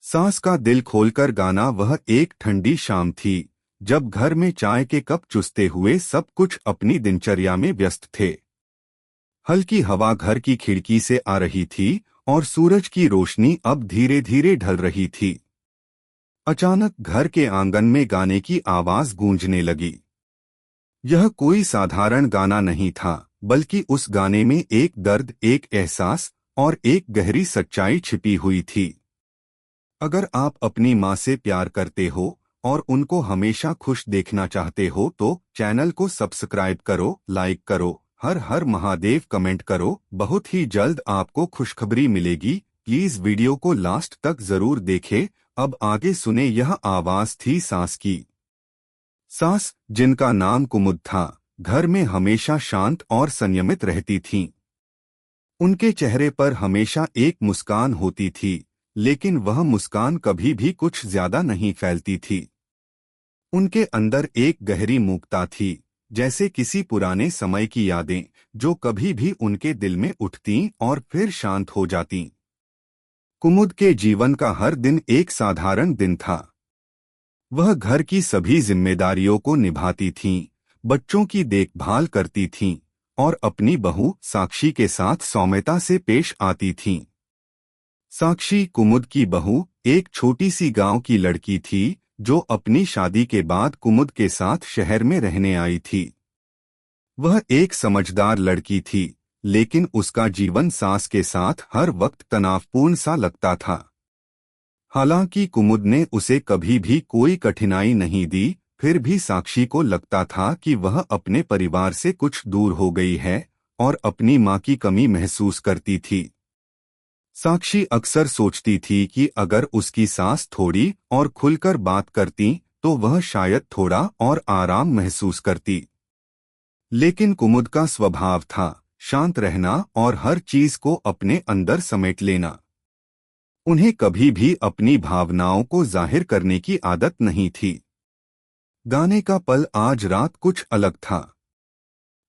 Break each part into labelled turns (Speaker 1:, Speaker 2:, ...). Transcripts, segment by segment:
Speaker 1: सास का दिल खोलकर गाना। वह एक ठंडी शाम थी जब घर में चाय के कप चुसते हुए सब कुछ अपनी दिनचर्या में व्यस्त थे। हल्की हवा घर की खिड़की से आ रही थी और सूरज की रोशनी अब धीरे धीरे ढल रही थी। अचानक घर के आंगन में गाने की आवाज गूंजने लगी। यह कोई साधारण गाना नहीं था, बल्कि उस गाने में एक दर्द, एक एहसास और एक गहरी सच्चाई छिपी हुई थी। अगर आप अपनी माँ से प्यार करते हो और उनको हमेशा खुश देखना चाहते हो तो चैनल को सब्सक्राइब करो, लाइक करो, हर हर महादेव कमेंट करो। बहुत ही जल्द आपको खुशखबरी मिलेगी। प्लीज वीडियो को लास्ट तक जरूर देखें। अब आगे सुने। यह आवाज थी सास की। सास, जिनका नाम कुमुद था, घर में हमेशा शांत और संयमित रहती थीं। उनके चेहरे पर हमेशा एक मुस्कान होती थी, लेकिन वह मुस्कान कभी भी कुछ ज्यादा नहीं फैलती थी। उनके अंदर एक गहरी मूकता थी, जैसे किसी पुराने समय की यादें जो कभी भी उनके दिल में उठतीं और फिर शांत हो जातीं। कुमुद के जीवन का हर दिन एक साधारण दिन था। वह घर की सभी जिम्मेदारियों को निभाती थीं, बच्चों की देखभाल करती थीं और अपनी बहू साक्षी के साथ सौम्यता से पेश आती थीं। साक्षी, कुमुद की बहू, एक छोटी सी गांव की लड़की थी जो अपनी शादी के बाद कुमुद के साथ शहर में रहने आई थी। वह एक समझदार लड़की थी, लेकिन उसका जीवन सास के साथ हर वक्त तनावपूर्ण सा लगता था। हालांकि कुमुद ने उसे कभी भी कोई कठिनाई नहीं दी, फिर भी साक्षी को लगता था कि वह अपने परिवार से कुछ दूर हो गई है और अपनी माँ की कमी महसूस करती थी। साक्षी अक्सर सोचती थी कि अगर उसकी सास थोड़ी और खुलकर बात करती तो वह शायद थोड़ा और आराम महसूस करती। लेकिन कुमुद का स्वभाव था शांत रहना और हर चीज को अपने अंदर समेट लेना। उन्हें कभी भी अपनी भावनाओं को जाहिर करने की आदत नहीं थी। गाने का पल आज रात कुछ अलग था।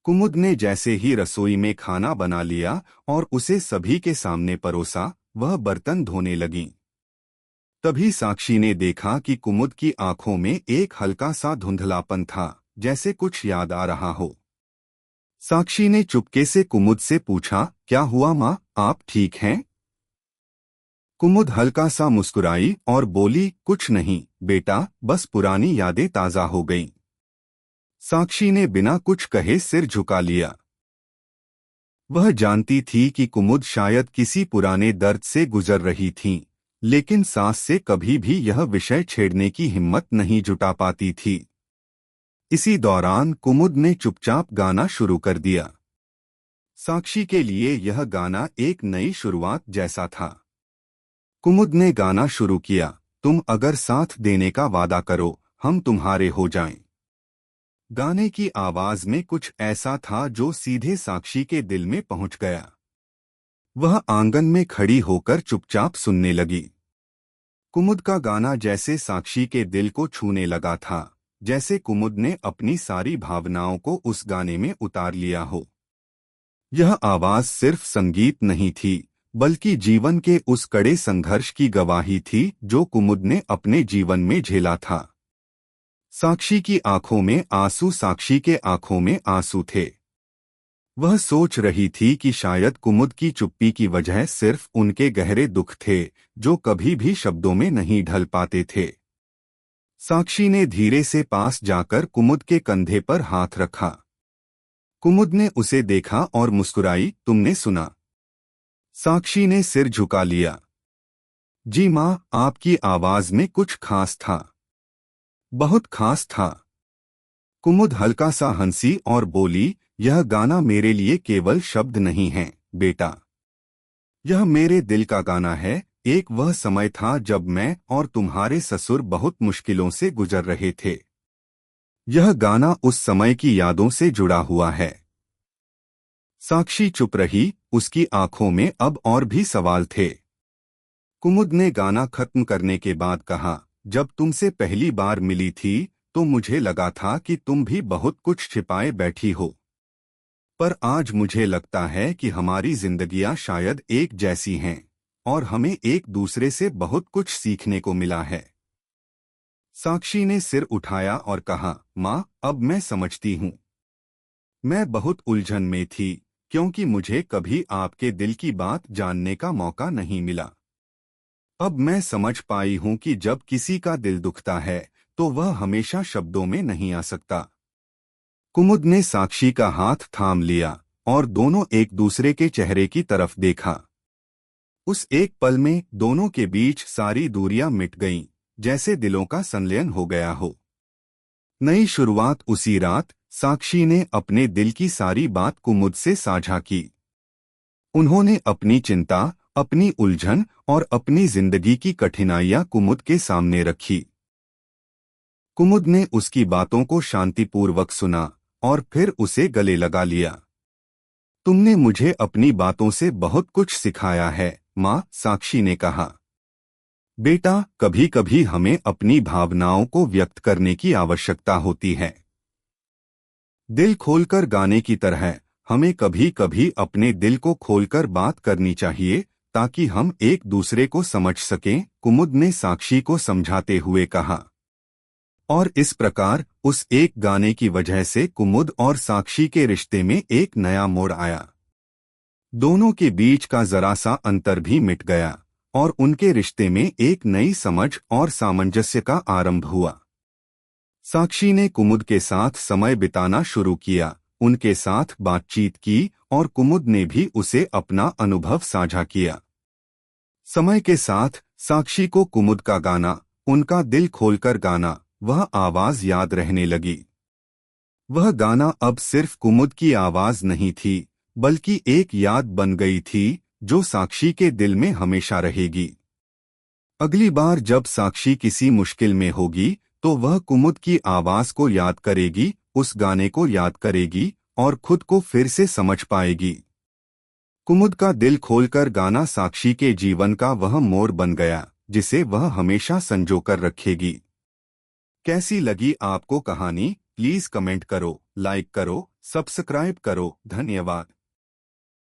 Speaker 1: कुमुद ने जैसे ही रसोई में खाना बना लिया और उसे सभी के सामने परोसा, वह बर्तन धोने लगीं। तभी साक्षी ने देखा कि कुमुद की आंखों में एक हल्का सा धुंधलापन था, जैसे कुछ याद आ रहा हो। साक्षी ने चुपके से कुमुद से पूछा, क्या हुआ माँ, आप ठीक हैं? कुमुद हल्का सा मुस्कुराई और बोली, कुछ नहीं बेटा, बस पुरानी यादें ताजा हो गईं। साक्षी ने बिना कुछ कहे सिर झुका लिया। वह जानती थी कि कुमुद शायद किसी पुराने दर्द से गुजर रही थीं, लेकिन सास से कभी भी यह विषय छेड़ने की हिम्मत नहीं जुटा पाती थी। इसी दौरान कुमुद ने चुपचाप गाना शुरू कर दिया। साक्षी के लिए यह गाना एक नई शुरुआत जैसा था। कुमुद ने गाना शुरू किया, तुम अगर साथ देने का वादा करो, हम तुम्हारे हो जाएं। गाने की आवाज में कुछ ऐसा था जो सीधे साक्षी के दिल में पहुंच गया। वह आंगन में खड़ी होकर चुपचाप सुनने लगी। कुमुद का गाना जैसे साक्षी के दिल को छूने लगा था, जैसे कुमुद ने अपनी सारी भावनाओं को उस गाने में उतार लिया हो। यह आवाज सिर्फ संगीत नहीं थी, बल्कि जीवन के उस कड़े संघर्ष की गवाही थी जो कुमुद ने अपने जीवन में झेला था। साक्षी की आंखों में आंसू, साक्षी के आंखों में आंसू थे। वह सोच रही थी कि शायद कुमुद की चुप्पी की वजह सिर्फ उनके गहरे दुख थे, जो कभी भी शब्दों में नहीं ढल पाते थे। साक्षी ने धीरे से पास जाकर कुमुद के कंधे पर हाथ रखा। कुमुद ने उसे देखा और मुस्कुराई, तुमने सुना? साक्षी ने सिर झुका लिया। जी माँ, आपकी आवाज में कुछ खास था, बहुत खास था। कुमुद हल्का सा हंसी और बोली, यह गाना मेरे लिए केवल शब्द नहीं है बेटा, यह मेरे दिल का गाना है। एक वह समय था जब मैं और तुम्हारे ससुर बहुत मुश्किलों से गुजर रहे थे। यह गाना उस समय की यादों से जुड़ा हुआ है। साक्षी चुप रही, उसकी आंखों में अब और भी सवाल थे। कुमुद ने गाना खत्म करने के बाद कहा, जब तुमसे पहली बार मिली थी तो मुझे लगा था कि तुम भी बहुत कुछ छिपाए बैठी हो, पर आज मुझे लगता है कि हमारी जिंदगियां शायद एक जैसी हैं और हमें एक दूसरे से बहुत कुछ सीखने को मिला है। साक्षी ने सिर उठाया और कहा, माँ, अब मैं समझती हूँ। मैं बहुत उलझन में थी क्योंकि मुझे कभी आपके दिल की बात जानने का मौका नहीं मिला। अब मैं समझ पाई हूँ कि जब किसी का दिल दुखता है तो वह हमेशा शब्दों में नहीं आ सकता। कुमुद ने साक्षी का हाथ थाम लिया और दोनों एक दूसरे के चेहरे की तरफ देखा। उस एक पल में दोनों के बीच सारी दूरियां मिट गईं, जैसे दिलों का संलयन हो गया हो। नई शुरुआत। उसी रात साक्षी ने अपने दिल की सारी बात कुमुद से साझा की। उन्होंने अपनी चिंता, अपनी उलझन और अपनी जिंदगी की कठिनाइयां कुमुद के सामने रखी। कुमुद ने उसकी बातों को शांतिपूर्वक सुना और फिर उसे गले लगा लिया। तुमने मुझे अपनी बातों से बहुत कुछ सिखाया है, माँ, साक्षी ने कहा। बेटा, कभी कभी हमें अपनी भावनाओं को व्यक्त करने की आवश्यकता होती है। दिल खोलकर गाने की तरह हमें कभी कभी अपने दिल को खोलकर बात करनी चाहिए ताकि हम एक दूसरे को समझ सकें, कुमुद ने साक्षी को समझाते हुए कहा। और इस प्रकार उस एक गाने की वजह से कुमुद और साक्षी के रिश्ते में एक नया मोड़ आया। दोनों के बीच का जरा सा अंतर भी मिट गया और उनके रिश्ते में एक नई समझ और सामंजस्य का आरंभ हुआ। साक्षी ने कुमुद के साथ समय बिताना शुरू किया, उनके साथ बातचीत की और कुमुद ने भी उसे अपना अनुभव साझा किया। समय के साथ साक्षी को कुमुद का गाना, उनका दिल खोलकर गाना, वह आवाज याद रहने लगी। वह गाना अब सिर्फ कुमुद की आवाज नहीं थी, बल्कि एक याद बन गई थी जो साक्षी के दिल में हमेशा रहेगी। अगली बार जब साक्षी किसी मुश्किल में होगी तो वह कुमुद की आवाज को याद करेगी, उस गाने को याद करेगी और खुद को फिर से समझ पाएगी। कुमुद का दिल खोलकर गाना साक्षी के जीवन का वह मोड़ बन गया जिसे वह हमेशा संजोकर रखेगी। कैसी लगी आपको कहानी? प्लीज कमेंट करो, लाइक करो, सब्सक्राइब करो। धन्यवाद।